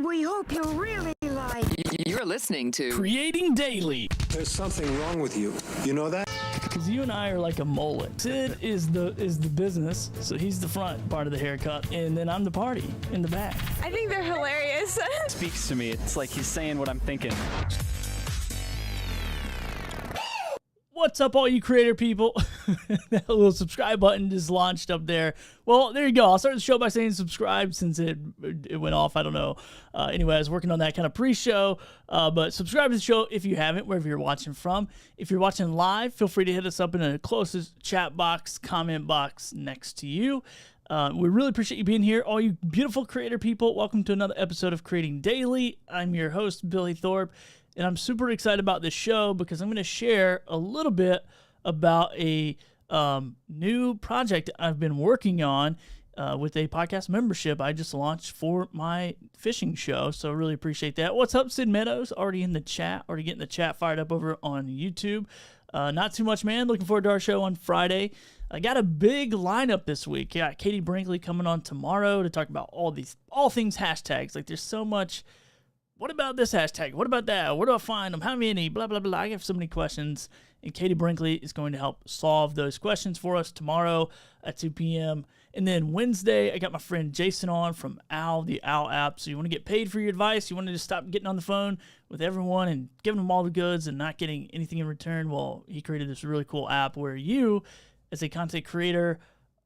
we hope you really like. You're listening to Creating Daily. There's something wrong with you. You know that? Because you and I are like a mullet. Sid is the business, so he's the front part of the haircut, and then I'm the party in the back. I think they're hilarious. Speaks to me. It's like he's saying what I'm thinking. What's up, all you creator people? That little subscribe button just launched up there. Well, there you go. I'll start the show by saying subscribe since it went off. I don't know. Anyway, I was working on that kind of pre-show. But subscribe to the show if you haven't, wherever you're watching from. If you're watching live, feel free to hit us up in the closest chat box, comment box next to you. We really appreciate you being here. All you beautiful creator people, welcome to another episode of Creating Daily. I'm your host, Billy Thorpe. And I'm super excited about this show because I'm going to share a little bit about a new project I've been working on with a podcast membership I just launched for my fishing show. So really appreciate that. What's up, Sid Meadows? Already in the chat, already getting the chat fired up over on YouTube. Not too much, man. Looking forward to our show on Friday. I got a big lineup this week. Yeah, Katie Brinkley coming on tomorrow to talk about all things hashtags. Like there's so much. What about this hashtag? What about that? Where do I find them? How many? Blah, blah, blah. I have so many questions. And Katie Brinkley is going to help solve those questions for us tomorrow at 2 p.m. And then Wednesday, I got my friend Jason on from the Owl app. So you want to get paid for your advice? You want to just stop getting on the phone with everyone and giving them all the goods and not getting anything in return? Well, he created this really cool app where you, as a content creator,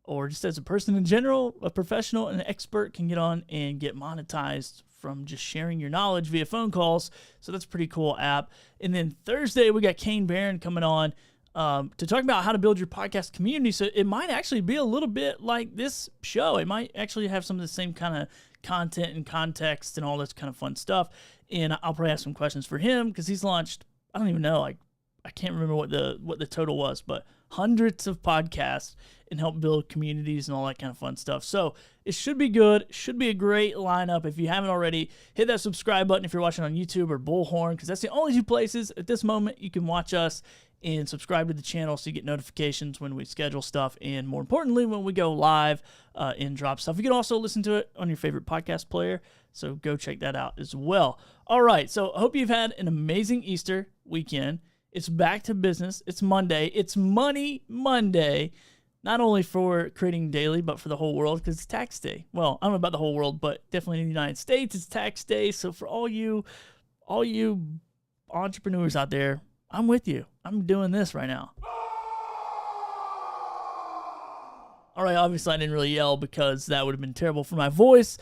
or just as a person in general, a professional and an expert, can get on and get monetized from just sharing your knowledge via phone calls. So that's a pretty cool app. And then Thursday, we got Kane Barron coming on to talk about how to build your podcast community. So it might actually be a little bit like this show. It might actually have some of the same kind of content and context and all this kind of fun stuff. And I'll probably have some questions for him because he's launched, I don't even know, like I can't remember what the total was, but hundreds of podcasts and help build communities and all that kind of fun stuff. So it should be good. Should be a great lineup. If you haven't already, hit that subscribe button if you're watching on YouTube or Bullhorn, because that's the only two places at this moment you can watch us and subscribe to the channel so you get notifications when we schedule stuff and, more importantly, when we go live and drop stuff. You can also listen to it on your favorite podcast player, so go check that out as well. All right, so I hope you've had an amazing Easter weekend. It's back to business. It's Monday. It's Money Monday, not only for Creating Daily, but for the whole world because it's tax day. Well, I don't know about the whole world, but definitely in the United States, it's tax day. So for all you entrepreneurs out there, I'm with you. I'm doing this right now. All right, obviously I didn't really yell because that would have been terrible for my voice.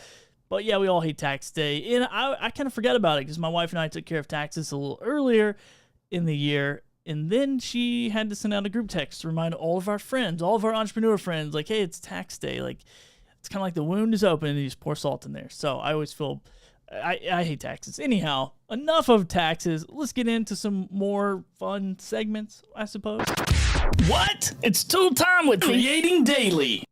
But yeah, we all hate tax day. And I kind of forgot about it because my wife and I took care of taxes a little earlier in the year, and then she had to send out a group text to remind all of our friends, all of our entrepreneur friends, like, hey, it's tax day. Like, it's kind of like the wound is open and you just pour salt in there. So I always feel, I hate taxes. Anyhow, enough of taxes. Let's get into some more fun segments, I suppose. What? It's tool time with Creating Daily.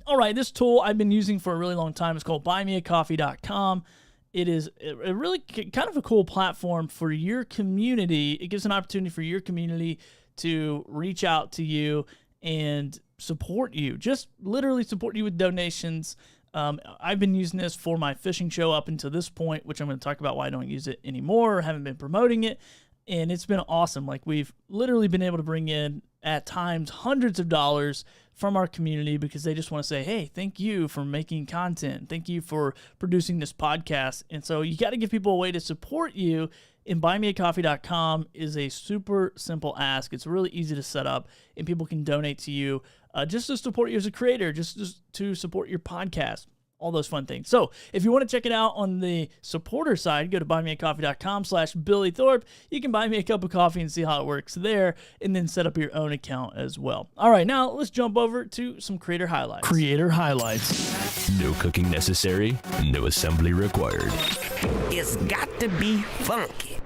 All right, this tool I've been using for a really long time. It's called buymeacoffee.com. It is a really kind of a cool platform for your community. It gives an opportunity for your community to reach out to you and support you. Just literally support you with donations. I've been using this for my fishing show up until this point, which I'm going to talk about why I don't use it anymore or haven't been promoting it. And it's been awesome. Like, we've literally been able to bring in, at times, hundreds of dollars from our community because they just want to say, hey, thank you for making content. Thank you for producing this podcast. And so you got to give people a way to support you. And buymeacoffee.com is a super simple ask. It's really easy to set up, and people can donate to you just to support you as a creator, just to support your podcast. All those fun things. So if you want to check it out on the supporter side, go to buymeacoffee.com/Billy Thorpe. You can buy me a cup of coffee and see how it works there, and then set up your own account as well. All right, now let's jump over to some creator highlights. Creator highlights. No cooking necessary, no assembly required. It's got to be funky.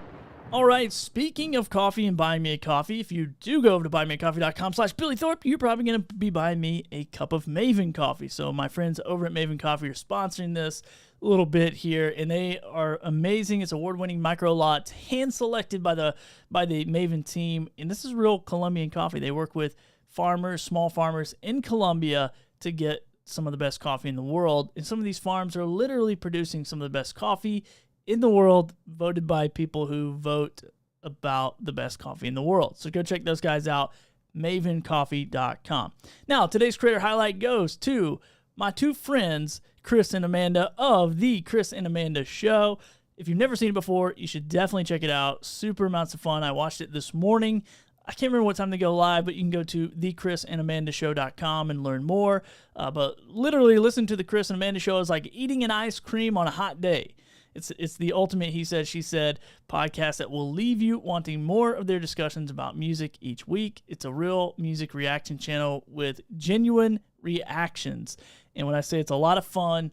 All right, speaking of coffee and buying me a coffee, if you do go over to buymeacoffee.com/Billy Thorpe, you're probably going to be buying me a cup of Maven Coffee. So my friends over at Maven Coffee are sponsoring this a little bit here, and they are amazing. It's award-winning micro lots, hand-selected by the Maven team, and this is real Colombian coffee. They work with farmers, small farmers in Colombia to get some of the best coffee in the world. And some of these farms are literally producing some of the best coffee in the world, voted by people who vote about the best coffee in the world. So go check those guys out, mavencoffee.com. Now, today's creator highlight goes to my two friends, Chris and Amanda of the Chris and Amanda Show. If you've never seen it before, you should definitely check it out. Super amounts of fun. I watched it this morning. I can't remember what time they go live, but you can go to thechrisandamandashow.com and learn more. But literally, listen to the Chris and Amanda Show is like eating an ice cream on a hot day. It's the ultimate he said, she said podcast that will leave you wanting more of their discussions about music each week. It's a real music reaction channel with genuine reactions. And when I say it's a lot of fun,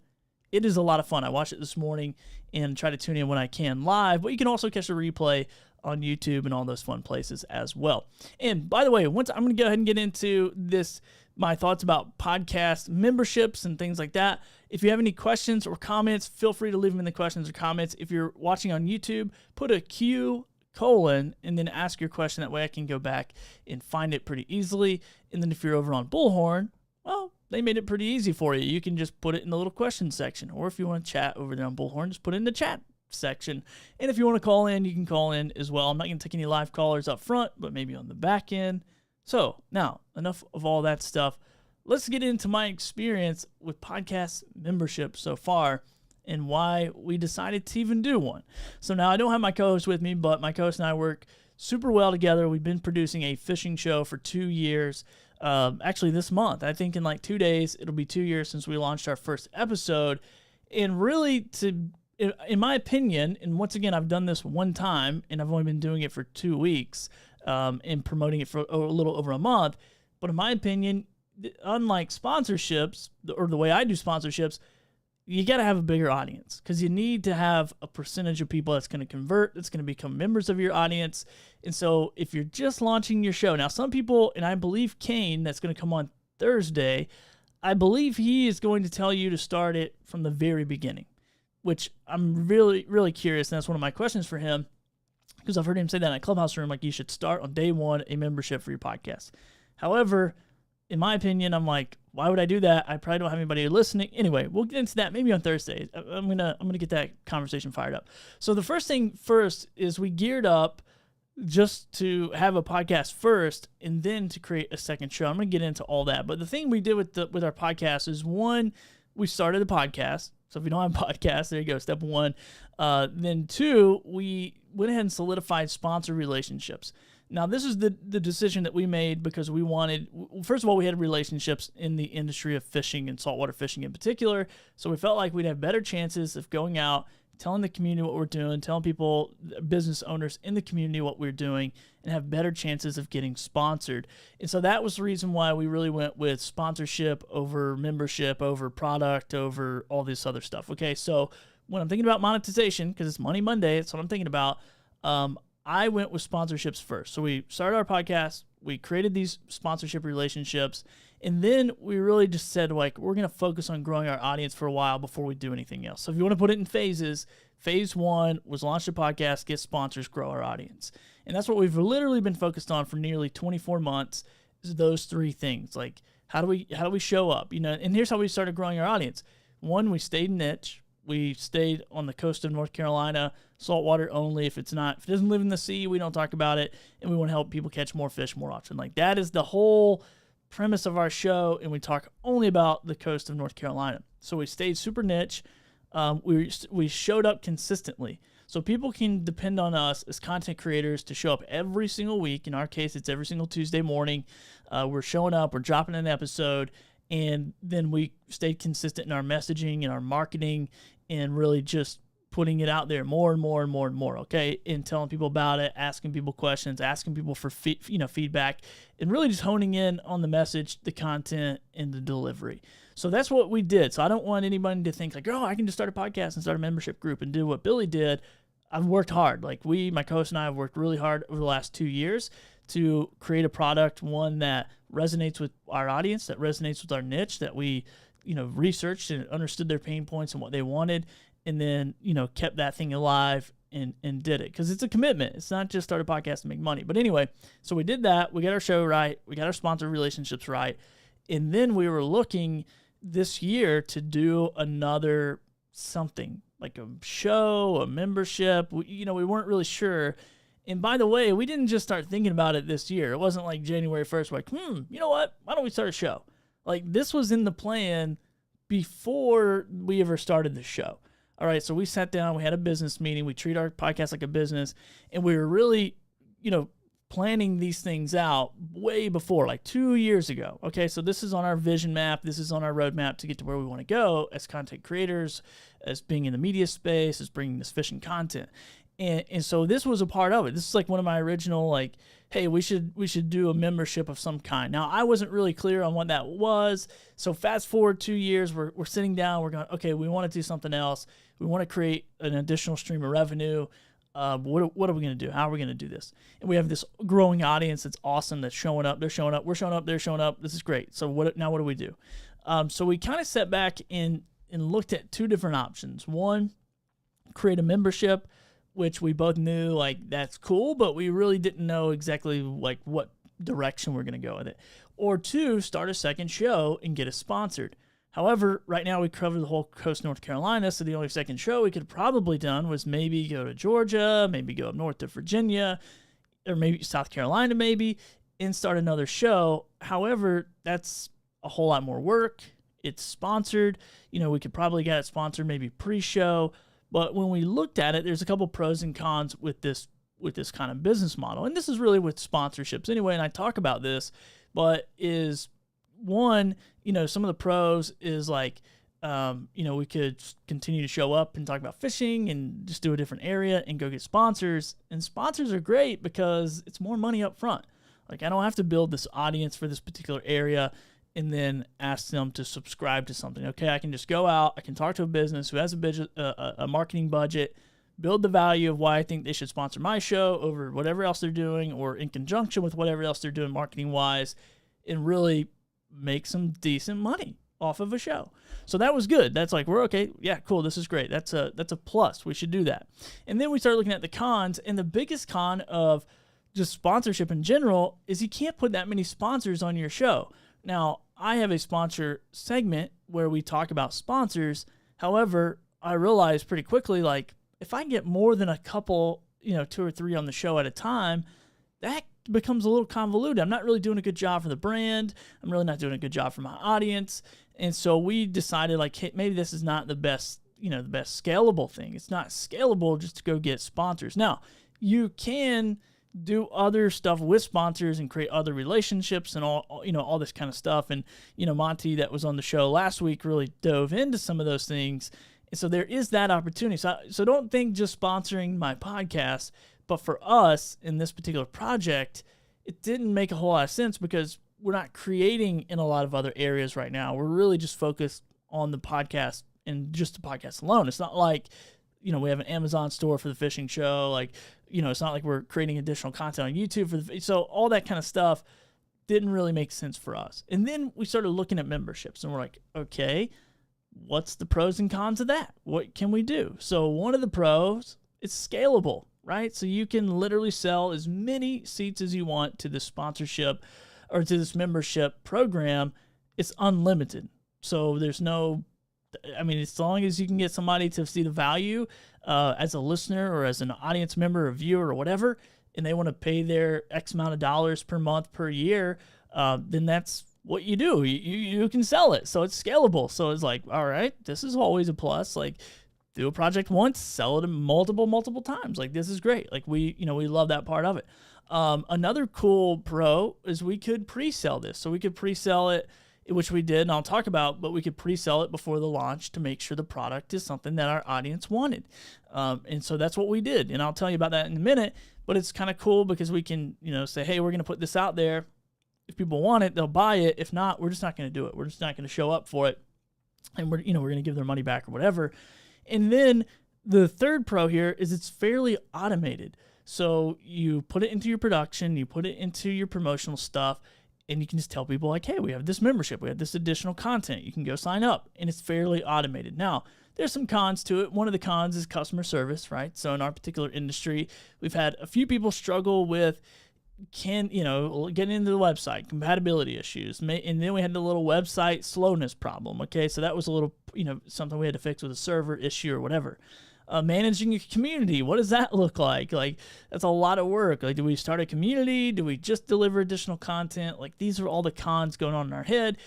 it is a lot of fun. I watched it this morning and try to tune in when I can live, but you can also catch the replay on YouTube and all those fun places as well. And by the way, I'm going to go ahead and get into this, my thoughts about podcast memberships and things like that. If you have any questions or comments, feel free to leave them in the questions or comments. If you're watching on YouTube, put a Q : and then ask your question. That way I can go back and find it pretty easily. And then if you're over on Bullhorn, well, they made it pretty easy for you. You can just put it in the little question section. Or if you want to chat over there on Bullhorn, just put it in the chat section. And if you want to call in, you can call in as well. I'm not going to take any live callers up front, but maybe on the back end. So now, enough of all that stuff. Let's get into my experience with podcast membership so far and why we decided to even do one. So now I don't have my co-host with me, but my co-host and I work super well together. We've been producing a fishing show for 2 years. Actually, this month, I think in like 2 days, it'll be 2 years since we launched our first episode. And really, in my opinion, and once again, I've done this one time, and I've only been doing it for 2 weeks and promoting it for a little over a month. But in my opinion, unlike sponsorships, or the way I do sponsorships, you got to have a bigger audience because you need to have a percentage of people that's going to convert, that's going to become members of your audience. And so if you're just launching your show, now some people, and I believe Kane, that's going to come on Thursday, I believe he is going to tell you to start it from the very beginning, which I'm really, really curious. And that's one of my questions for him because I've heard him say that in a Clubhouse room, like you should start on day one a membership for your podcast. However, in my opinion, I'm like, why would I do that? I probably don't have anybody listening. Anyway, we'll get into that maybe on Thursday. I'm gonna get that conversation fired up. So the first thing first is we geared up just to have a podcast first and then to create a second show. I'm gonna get into all that. But the thing we did with our podcast is, one, we started a podcast. So if you don't have a podcast, there you go, step one. Then two, we went ahead and solidified sponsor relationships. Now, this is the decision that we made because we wanted, first of all, we had relationships in the industry of fishing and saltwater fishing in particular. So we felt like we'd have better chances of going out, telling the community what we're doing, telling people, business owners in the community what we're doing, and have better chances of getting sponsored. And so that was the reason why we really went with sponsorship over membership, over product, over all this other stuff. Okay, so when I'm thinking about monetization, because it's Money Monday, that's what I'm thinking about, I went with sponsorships first. So we started our podcast, we created these sponsorship relationships, and then we really just said, like, we're going to focus on growing our audience for a while before we do anything else. So if you want to put it in phases, phase one was launch the podcast, get sponsors, grow our audience. And that's what we've literally been focused on for nearly 24 months, is those three things. Like, how do we show up? You know, and here's how we started growing our audience. One, we stayed niche. We stayed on the coast of North Carolina, saltwater only. If it doesn't live in the sea, we don't talk about it. And we want to help people catch more fish more often. Like, that is the whole premise of our show. And we talk only about the coast of North Carolina. So we stayed super niche. We showed up consistently. So people can depend on us as content creators to show up every single week. In our case, it's every single Tuesday morning. We're showing up, we're dropping an episode. And then we stayed consistent in our messaging and our marketing and really just putting it out there more and more and more and more, okay? And telling people about it, asking people questions, asking people for feedback, and really just honing in on the message, the content, and the delivery. So that's what we did. So I don't want anybody to think like, oh, I can just start a podcast and start a membership group and do what Billy did. I've worked hard. Like, my co-host and I have worked really hard over the last 2 years to create a product, one that resonates with our audience, that resonates with our niche, that we, researched and understood their pain points and what they wanted, and then, kept that thing alive and did it. Because it's a commitment. It's not just start a podcast and make money. But anyway, so we did that. We got our show right. We got our sponsor relationships right. And then we were looking this year to do another something like a show, a membership. We weren't really sure. And by the way, we didn't just start thinking about it this year. It wasn't like January 1st, we're like, you know what? Why don't we start a show? Like, this was in the plan before we ever started the show. All right, so we sat down, we had a business meeting, we treat our podcast like a business, and we were really, planning these things out way before, like 2 years ago. Okay, so this is on our vision map. This is on our roadmap to get to where we want to go as content creators, as being in the media space, as bringing this fishing content. And so this was a part of it. This is like one of my original, like, hey, we should do a membership of some kind. Now, I wasn't really clear on what that was. So fast forward 2 years, we're sitting down, we're going, okay, we want to do something else. We want to create an additional stream of revenue. What are we going to do? How are we going to do this? And we have this growing audience that's awesome, that's showing up. They're showing up. We're showing up. They're showing up. This is great. So what do we do? So we kind of sat back and looked at two different options. One, create a membership, which we both knew, like, that's cool, but we really didn't know exactly, like, what direction we're going to go with it. Or two, start a second show and get it sponsored. However, right now we cover the whole coast of North Carolina, so the only second show we could have probably done was maybe go to Georgia, maybe go up north to Virginia, or maybe South Carolina maybe, and start another show. However, that's a whole lot more work. It's sponsored. We could probably get it sponsored maybe pre-show. But when we looked at it, there's a couple pros and cons with this kind of business model. And this is really with sponsorships anyway, and I talk about this, but is one, some of the pros is like, we could continue to show up and talk about fishing and just do a different area and go get sponsors. And sponsors are great because it's more money up front. Like, I don't have to build this audience for this particular area and then ask them to subscribe to something. Okay, I can just go out, I can talk to a business who has a marketing budget, build the value of why I think they should sponsor my show over whatever else they're doing or in conjunction with whatever else they're doing marketing-wise, and really make some decent money off of a show. So that was good. That's like, we're okay. Yeah, cool. This is great. That's a plus. We should do that. And then we start looking at the cons, and the biggest con of just sponsorship in general is you can't put that many sponsors on your show. Now, I have a sponsor segment where we talk about sponsors. However, I realized pretty quickly, like, if I get more than a couple, 2 or 3 on the show at a time, that becomes a little convoluted. I'm not really doing a good job for the brand. I'm really not doing a good job for my audience. And so we decided, like, hey, maybe this is not the best, the best scalable thing. It's not scalable just to go get sponsors. Now, you can do other stuff with sponsors and create other relationships and all this kind of stuff. And, Monty, that was on the show last week, really dove into some of those things. And so there is that opportunity. So don't think just sponsoring my podcast, but for us in this particular project, it didn't make a whole lot of sense because we're not creating in a lot of other areas right now. We're really just focused on the podcast and just the podcast alone. It's not like, we have an Amazon store for the fishing show. Like, it's not like we're creating additional content on YouTube so all that kind of stuff didn't really make sense for us. And then we started looking at memberships and we're like, okay, what's the pros and cons of that? What can we do? So one of the pros is scalable, right? So you can literally sell as many seats as you want to this sponsorship or to this membership program. It's unlimited. So there's no, as long as you can get somebody to see the value as a listener or as an audience member or viewer or whatever, and they want to pay their X amount of dollars per month, per year, then that's what you do. You can sell it. So it's scalable. So it's like, all right, this is always a plus. Like, do a project once, sell it multiple times. Like, this is great. Like, we love that part of it. Another cool pro is we could pre-sell this. So we could pre-sell it, which we did, and I'll talk about, but we could pre-sell it before the launch to make sure the product is something that our audience wanted. And so that's what we did. And I'll tell you about that in a minute, but it's kind of cool because we can, say, hey, we're going to put this out there. If people want it, they'll buy it. If not, we're just not going to do it. We're just not going to show up for it. And we're going to give their money back or whatever. And then the third pro here is it's fairly automated. So you put it into your production, you put it into your promotional stuff, and you can just tell people like, hey, we have this membership, we have this additional content, you can go sign up, and it's fairly automated. Now, there's some cons to it. One of the cons is customer service, right? So in our particular industry, we've had a few people struggle with getting into the website, compatibility issues, and then we had the little website slowness problem. Okay, so that was a little, something we had to fix with a server issue or whatever. Managing your community, what does that look like? Like, that's a lot of work. Like, do we start a community? Do we just deliver additional content? Like, these are all the cons going on in our head.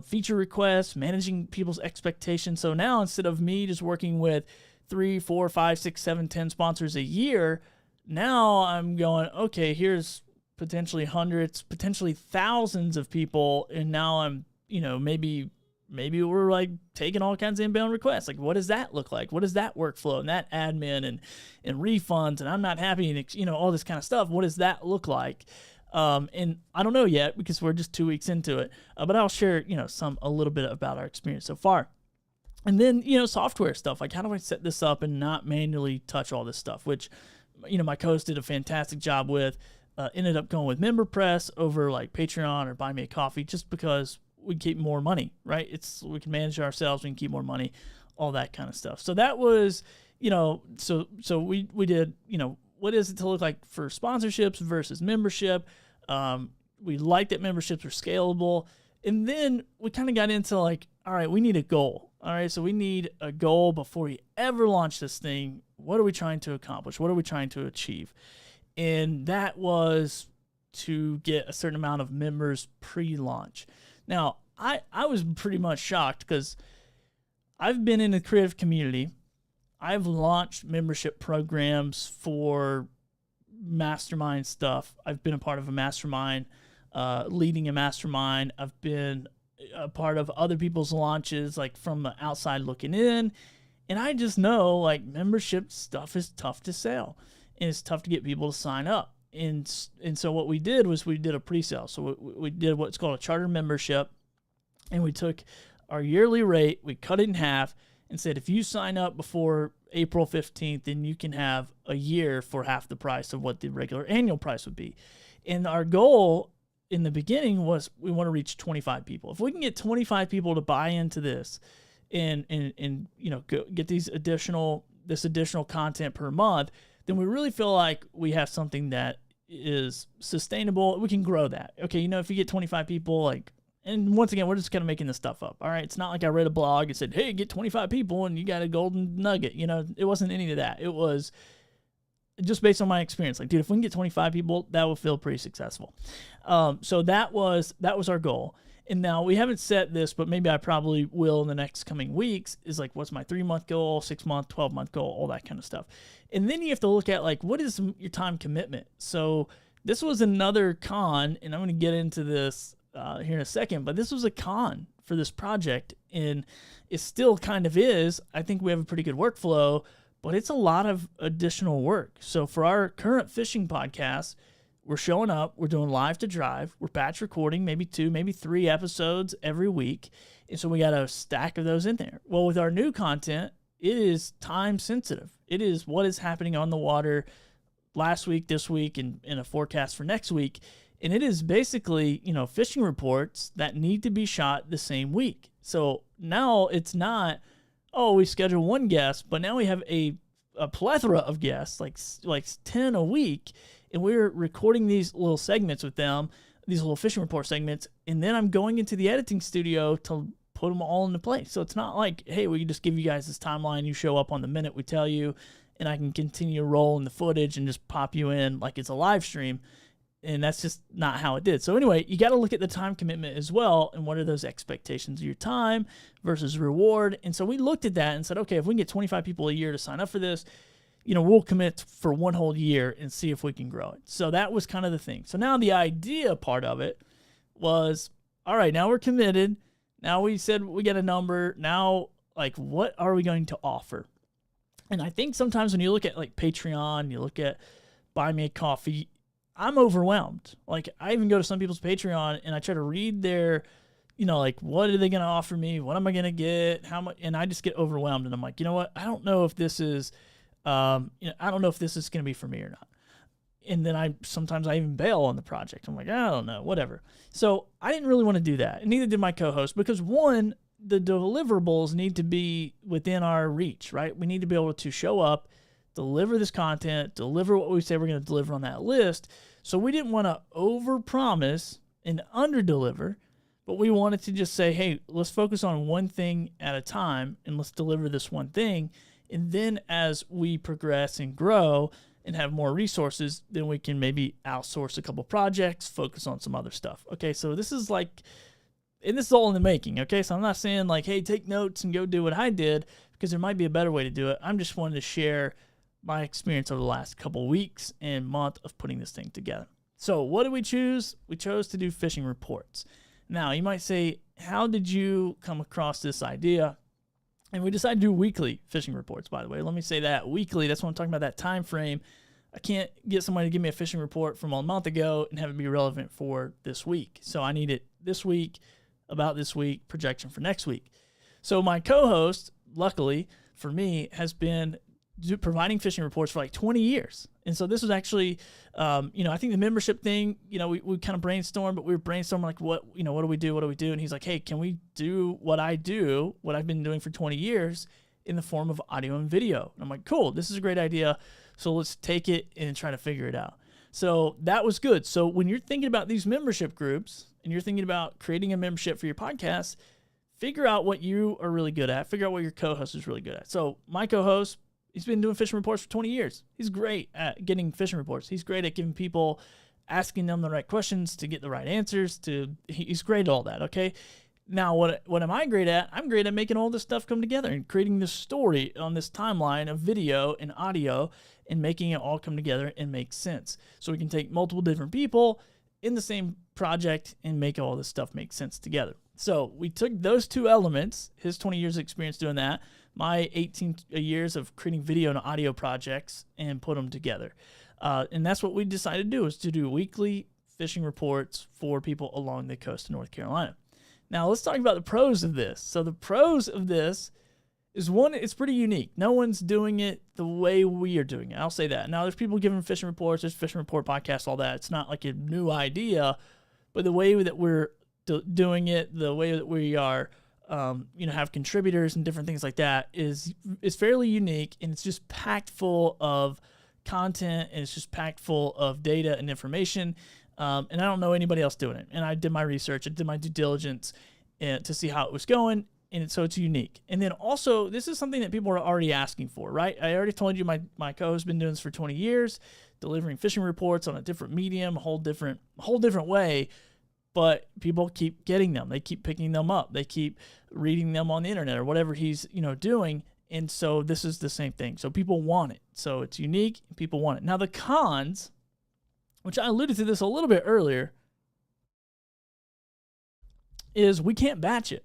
Feature requests, managing people's expectations. So now, instead of me just working with 3, 4, 5, 6, 7, 10 sponsors a year, now I'm going, okay, here's potentially hundreds, potentially thousands of people, and now I'm, maybe we're like taking all kinds of inbound requests. Like, what does that look like? What is that workflow and that admin and refunds, and I'm not happy, and all this kind of stuff. What does that look like? And I don't know yet because we're just 2 weeks into it, but I'll share, a little bit about our experience so far. And then, software stuff, like how do I set this up and not manually touch all this stuff, which, my co-host did a fantastic job with. Ended up going with MemberPress over like Patreon or Buy Me a Coffee, just because we keep more money, right? We can manage it ourselves, we can keep more money, all that kind of stuff. So that was, so we did, what is it to look like for sponsorships versus membership? We liked that memberships were scalable. And then we kind of got into like, all right, we need a goal. All right, so we need a goal before we ever launch this thing. What are we trying to accomplish? What are we trying to achieve? And that was to get a certain amount of members pre-launch. Now, I was pretty much shocked because I've been in the creative community. I've launched membership programs for mastermind stuff. I've been a part of a mastermind, leading a mastermind. I've been a part of other people's launches, like from the outside looking in. And I just know, like, membership stuff is tough to sell. And it's tough to get people to sign up. And so what we did was we did a pre-sale. So we did what's called a charter membership. And we took our yearly rate, we cut it in half, and said, if you sign up before April 15th, then you can have a year for half the price of what the regular annual price would be. And our goal in the beginning was we want to reach 25 people. If we can get 25 people to buy into this and get this additional content per month, then we really feel like we have something that is sustainable. We can grow that. Okay, if you get 25 people, like, and once again, we're just kind of making this stuff up. All right, it's not like I read a blog and said, hey, get 25 people and you got a golden nugget. It wasn't any of that. It was just based on my experience. Like, dude, if we can get 25 people, that will feel pretty successful. So that was our goal. And now we haven't set this, but maybe I probably will in the next coming weeks, is like, what's my 3-month goal, 6-month, 12-month goal, all that kind of stuff. And then you have to look at, like, what is your time commitment? So this was another con, and I'm going to get into this here in a second, but this was a con for this project, and it still kind of is. I think we have a pretty good workflow, but it's a lot of additional work. So for our current fishing podcast, we're showing up, we're doing live to drive, we're batch recording, maybe 2, maybe 3 episodes every week, and so we got a stack of those in there. Well, with our new content, it is time sensitive. It is what is happening on the water last week, this week, and a forecast for next week. And it is basically, fishing reports that need to be shot the same week. So now it's not, we schedule one guest, but now we have a plethora of guests, like 10 a week, and we're recording these little segments with them, these little fishing report segments, and then I'm going into the editing studio to put them all into place. So it's not like, hey, we can just give you guys this timeline, you show up on the minute we tell you, and I can continue rolling the footage and just pop you in like it's a live stream. And that's just not how it did. So anyway, you got to look at the time commitment as well, and what are those expectations of your time versus reward. And so we looked at that and said, okay, if we can get 25 people a year to sign up for this, we'll commit for one whole year and see if we can grow it. So that was kind of the thing. So now the idea part of it was, all right, now we're committed. Now we said we get a number. Now, like, what are we going to offer? And I think sometimes when you look at like Patreon, you look at Buy Me a Coffee, I'm overwhelmed. Like, I even go to some people's Patreon and I try to read their, like, what are they going to offer me? What am I going to get? How much? And I just get overwhelmed. And I'm like, you know what? I don't know if this is, I don't know if this is going to be for me or not. And then sometimes I even bail on the project. I'm like, I don't know, whatever. So I didn't really want to do that. And neither did my co-host, because one, the deliverables need to be within our reach, right? We need to be able to show up, deliver this content, deliver what we say we're going to deliver on that list. So we didn't want to overpromise and underdeliver, but we wanted to just say, hey, let's focus on one thing at a time and let's deliver this one thing. And then as we progress and grow and have more resources, then we can maybe outsource a couple projects, focus on some other stuff. Okay, so this is like, and this is all in the making, okay? So I'm not saying like, hey, take notes and go do what I did, because there might be a better way to do it. I'm just wanting to share my experience over the last couple weeks and month of putting this thing together. So what did we choose? We chose to do fishing reports. Now, you might say, how did you come across this idea? And we decided to do weekly fishing reports, by the way. Let me say that, weekly. That's what I'm talking about, that time frame. I can't get somebody to give me a fishing report from a month ago and have it be relevant for this week. So I need it this week, about this week, projection for next week. So my co-host, luckily for me, has been providing fishing reports for like 20 years. And so this was actually, I think the membership thing, we kind of brainstormed, but we were brainstorming like, what do we do? And he's like, hey, can we do what I've been doing for 20 years in the form of audio and video? And I'm like, cool, this is a great idea. So let's take it and try to figure it out. So that was good. So when you're thinking about these membership groups and you're thinking about creating a membership for your podcast, figure out what you are really good at. Figure out what your co-host is really good at. So my co-host, he's been doing fishing reports for 20 years. He's great at getting fishing reports. He's great at giving people, asking them the right questions to get the right answers. He's great at all that, okay? Now, what am I great at? I'm great at making all this stuff come together and creating this story on this timeline of video and audio and making it all come together and make sense. So we can take multiple different people in the same project and make all this stuff make sense together. So we took those two elements, his 20 years of experience doing that, my 18 years of creating video and audio projects, and put them together. And that's what we decided to do, is to do weekly fishing reports for people along the coast of North Carolina. Now let's talk about the pros of this. So the pros of this is, one, it's pretty unique. No one's doing it the way we are doing it. I'll say that. Now there's people giving fishing reports, there's fishing report podcasts, all that. It's not like a new idea, but the way that we're doing it, the way that we are, have contributors and different things like that is fairly unique, and it's just packed full of content, and it's just packed full of data and information. And I don't know anybody else doing it. And I did my research, I did my due diligence to see how it was going, and so it's unique. And then also, this is something that people are already asking for, right? I already told you my co-host has been doing this for 20 years, delivering fishing reports on a different medium, a whole different way. But people keep getting them. They keep picking them up. They keep reading them on the internet or whatever he's, doing. And so this is the same thing. So people want it. So it's unique and people want it. Now the cons, which I alluded to this a little bit earlier, is we can't batch it.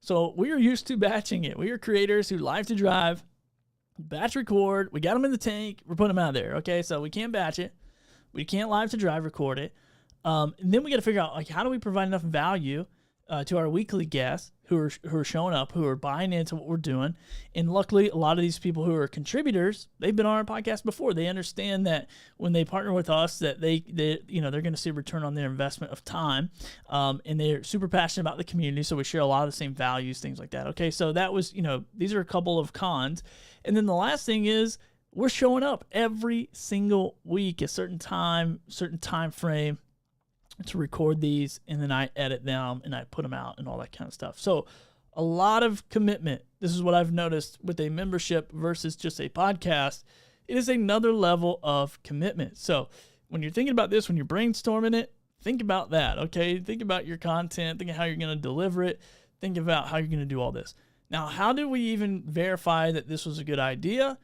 So we are used to batching it. We are creators who like to drive, batch record. We got them in the tank. We're putting them out there. Okay, so we can't batch it. We can't live to drive record it. And then we got to figure out, like, how do we provide enough value to our weekly guests who are showing up, who are buying into what we're doing. And luckily, a lot of these people who are contributors, they've been on our podcast before. They understand that when they partner with us, that they're going to see a return on their investment of time. And they're super passionate about the community, so we share a lot of the same values, things like that. Okay, so that was, these are a couple of cons. And then the last thing is, we're showing up every single week, a certain time frame, to record these, and then I edit them and I put them out and all that kind of stuff. So a lot of commitment. This is what I've noticed with a membership versus just a podcast. It is another level of commitment. So when you're thinking about this, when you're brainstorming it, think about that, okay? Think about your content, think of how you're going to deliver it, think about how you're going to do all this. Now, how do we even verify that this was a good idea?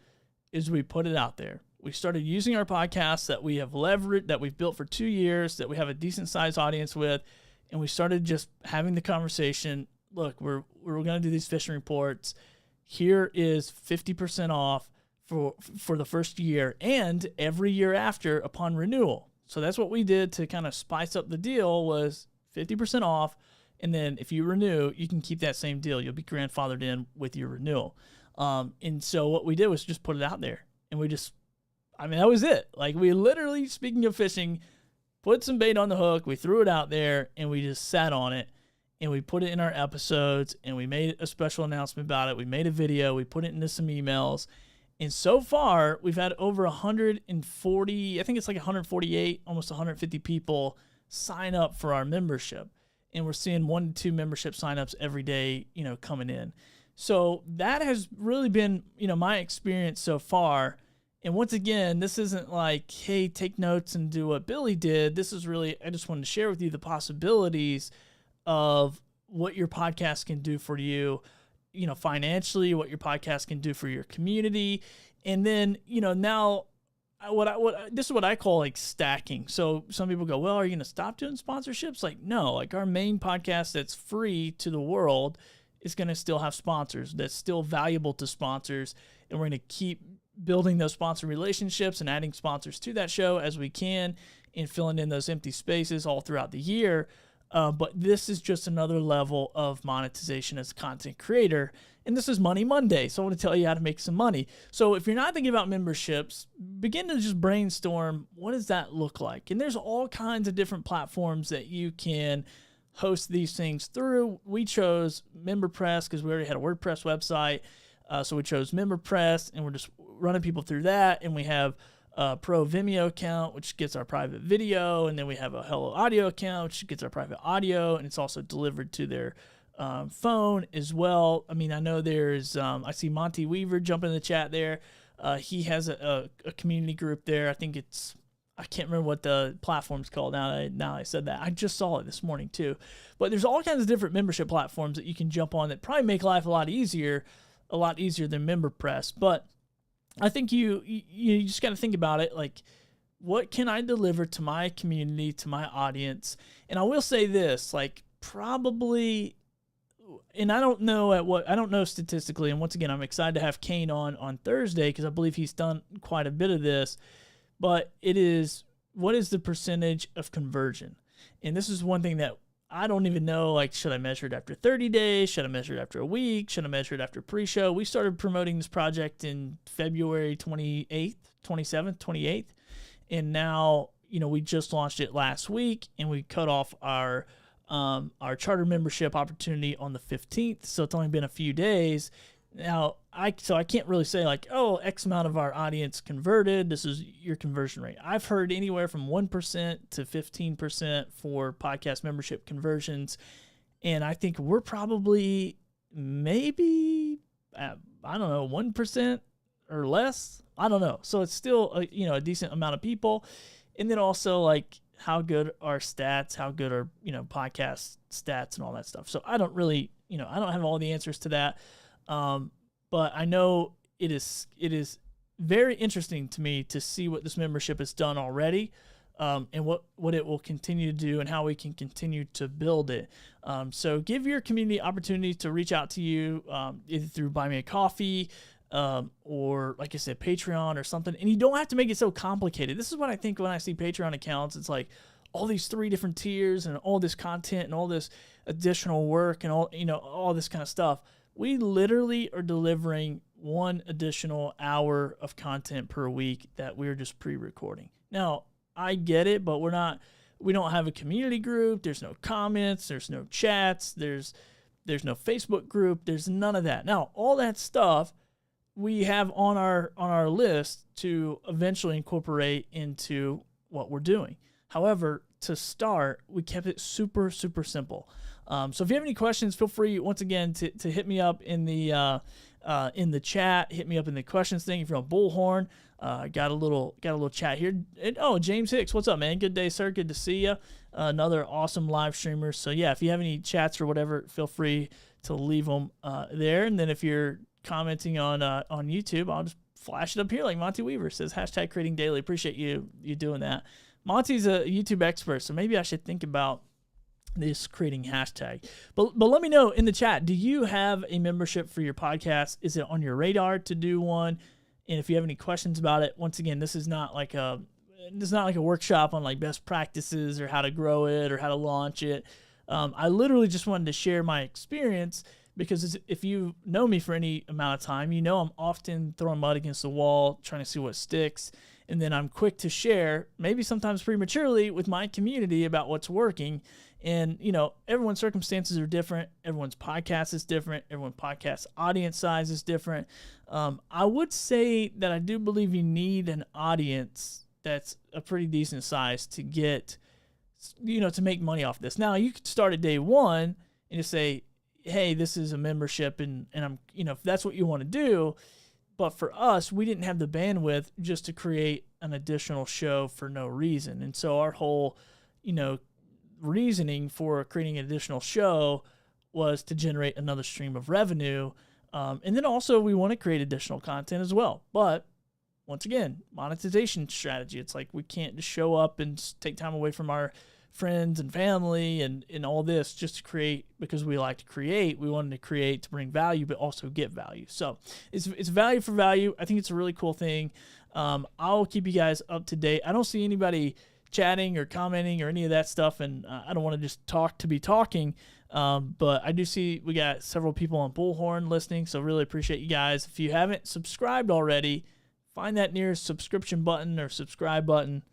Is we put it out there. We started using our podcasts that we have leveraged, that we've built for 2 years, that we have a decent sized audience with, and we started just having the conversation. Look, we're going to do these fishing reports. Here is 50% off for the first year and every year after upon renewal. So that's what we did to kind of spice up the deal, was 50% off, and then if you renew, you can keep that same deal. You'll be grandfathered in with your renewal. And so what we did was just put it out there, and that was it. Like, we literally, speaking of fishing, put some bait on the hook, we threw it out there, and we just sat on it, and we put it in our episodes, and we made a special announcement about it. We made a video, we put it into some emails, And so far, we've had over 140, I think it's like 148, almost 150 people sign up for our membership. And we're seeing 1 to 2 membership signups every day, coming in. So that has really been, my experience so far. And once again, this isn't like, hey, take notes and do what Billy did. This is really, I just wanted to share with you the possibilities of what your podcast can do for you, financially, what your podcast can do for your community. And then, now this is what I call like stacking. So some people go, well, are you going to stop doing sponsorships? Like, no, like our main podcast that's free to the world is going to still have sponsors. That's still valuable to sponsors. And we're going to keep building those sponsor relationships and adding sponsors to that show as we can and filling in those empty spaces all throughout the year. But this is just another level of monetization as a content creator. And this is Money Monday, so I want to tell you how to make some money. So if you're not thinking about memberships, begin to just brainstorm, what does that look like? And there's all kinds of different platforms that you can host these things through. We chose MemberPress because we already had a WordPress website. So we chose MemberPress, and we're just running people through that. And we have a Pro Vimeo account, which gets our private video. And then we have a Hello Audio account, which gets our private audio. And it's also delivered to their phone as well. I mean, I know there's, I see Monty Weaver jump in the chat there. He has a community group there. I think I can't remember what the platform's called now I said that. I just saw it this morning too. But there's all kinds of different membership platforms that you can jump on that probably make life a lot easier than MemberPress. But I think you just got to think about it like, what can I deliver to my community, to my audience? And I will say this, like probably, and I don't know statistically, and once again, I'm excited to have Kane on Thursday because I believe he's done quite a bit of this, but what is the percentage of conversion? And this is one thing that I don't even know, like, should I measure it after 30 days? Should I measure it after a week? Should I measure it after pre-show? We started promoting this project in February 28th, 27th, 28th. And now, we just launched it last week, and we cut off our charter membership opportunity on the 15th. So it's only been a few days. Now, I can't really say like, oh, X amount of our audience converted. This is your conversion rate. I've heard anywhere from 1% to 15% for podcast membership conversions. And I think we're probably maybe, I don't know, 1% or less. I don't know. So it's still, a decent amount of people. And then also like how good are stats, how good are, podcast stats and all that stuff. So I don't really, I don't have all the answers to that. But I know it is very interesting to me to see what this membership has done already, and what it will continue to do and how we can continue to build it. So give your community opportunity to reach out to you, either through Buy Me a Coffee, or like I said, Patreon or something. And you don't have to make it so complicated. This is what I think when I see Patreon accounts. It's like all these 3 different tiers and all this content and all this additional work and all this kind of stuff. We literally are delivering 1 additional hour of content per week that we're just pre-recording. Now, I get it, but we don't have a community group. There's no comments. There's no chats. There's no Facebook group. There's none of that. Now, all that stuff we have on our list to eventually incorporate into what we're doing. However, to start, we kept it super, super simple. So if you have any questions, feel free once again to hit me up in the chat. Hit me up in the questions thing if you're on Bullhorn. Got a little chat here. And, James Hicks, what's up, man? Good day, sir. Good to see you. Another awesome live streamer. So yeah, if you have any chats or whatever, feel free to leave them there. And then if you're commenting on YouTube, I'll just flash it up here like Monty Weaver says. #CreatingDaily. Appreciate you doing that. Monty's a YouTube expert, so maybe I should think about this creating hashtag. But let me know in the chat, do you have a membership for your podcast? Is it on your radar to do one? And if you have any questions about it, once again, this is not like a workshop on like best practices or how to grow it or how to launch it. I literally just wanted to share my experience because if you know me for any amount of time, I'm often throwing mud against the wall, trying to see what sticks. and then I'm quick to share, maybe sometimes prematurely, with my community about what's working. And, you know, everyone's circumstances are different. Everyone's podcast is different. Everyone's podcast audience size is different. I would say that I do believe you need an audience that's a pretty decent size to get, you know, to make money off this. Now, you could start at day one and just say, hey, this is a membership, and I'm, you know, if that's what you want to do. But for us, we didn't have the bandwidth just to create an additional show for no reason. And so our whole, you know, reasoning for creating an additional show was to generate another stream of revenue. And then also we want to create additional content as well. But once again, monetization strategy. It's like we can't just show up and take time away from our friends and family and all this just to create because we like to create. We wanted to create to bring value, but also get value. So it's value for value. I think it's a really cool thing. I'll keep you guys up to date. I don't see anybody chatting or commenting or any of that stuff, and I don't want to just talk to be talking. But I do see we got several people on Bullhorn listening, so really appreciate you guys. If you haven't subscribed already, find that nearest subscription button or subscribe button.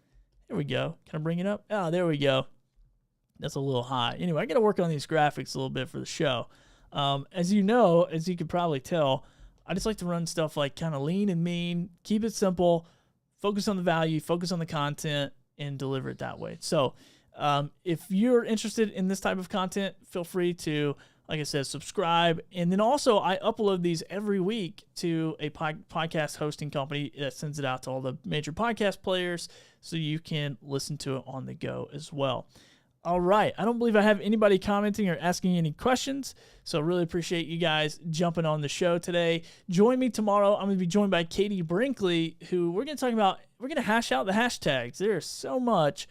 There we go. Can I bring it up? Oh, there we go. That's a little high. Anyway, I got to work on these graphics a little bit for the show. As you know, as you could probably tell, I just like to run stuff like kind of lean and mean, keep it simple, focus on the value, focus on the content, and deliver it that way. So if you're interested in this type of content, feel free to, like I said, subscribe. And then also I upload these every week to a podcast hosting company that sends it out to all the major podcast players so you can listen to it on the go as well. All right. I don't believe I have anybody commenting or asking any questions, so really appreciate you guys jumping on the show today. Join me tomorrow. I'm going to be joined by Katie Brinkley, who we're going to hash out the hashtags. There's so much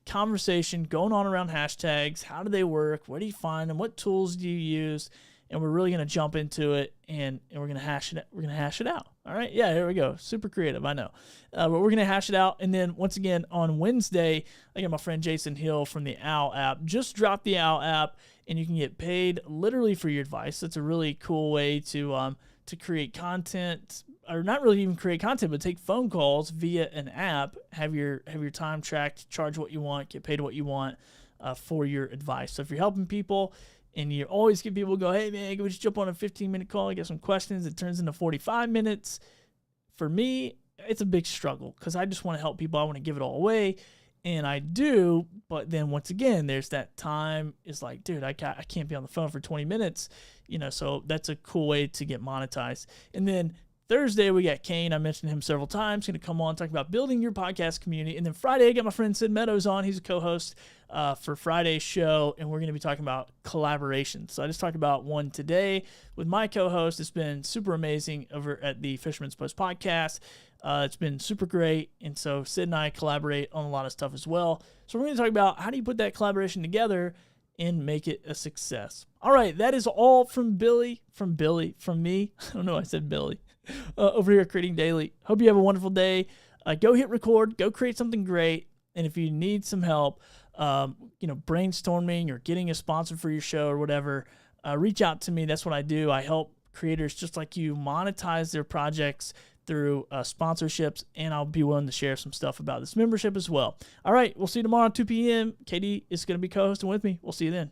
conversation going on around hashtags. How do they work? Where do you find them? What tools do you use? And we're really going to jump into it, and we're going to hash it. We're going to hash it out. All right. Yeah, here we go. Super creative, I know. But we're going to hash it out. And then once again, on Wednesday, I got my friend Jason Hill from the OWL app. Just drop the OWL app, and you can get paid literally for your advice. That's a really cool way to create content, or not really even create content, but take phone calls via an app, have your time tracked, charge what you want, get paid what you want for your advice. So if you're helping people and you always get people go, hey man, can we just jump on a 15-minute call and get some questions? It turns into 45 minutes. For me, it's a big struggle because I just want to help people. I want to give it all away. And I do, but then once again, there's that time. It's like, dude, I can't be on the phone for 20 minutes, you know, so that's a cool way to get monetized. And then Thursday, we got Kane. I mentioned him several times. Going to come on, talk about building your podcast community. And then Friday, I got my friend Sid Meadows on. He's a co-host for Friday's show, and we're going to be talking about collaboration. So I just talked about one today with my co-host. It's been super amazing over at the Fisherman's Post podcast. It's been super great, and so Sid and I collaborate on a lot of stuff as well. So we're going to talk about how do you put that collaboration together and make it a success. All right, that is all from me. I don't know, I said Billy. Over here at Creating Daily. Hope you have a wonderful day. Go hit record. Go create something great. And if you need some help, brainstorming or getting a sponsor for your show or whatever, reach out to me. That's what I do. I help creators just like you monetize their projects through sponsorships, and I'll be willing to share some stuff about this membership as well. All right, we'll see you tomorrow at 2 p.m. Katie is going to be co-hosting with me. We'll see you then.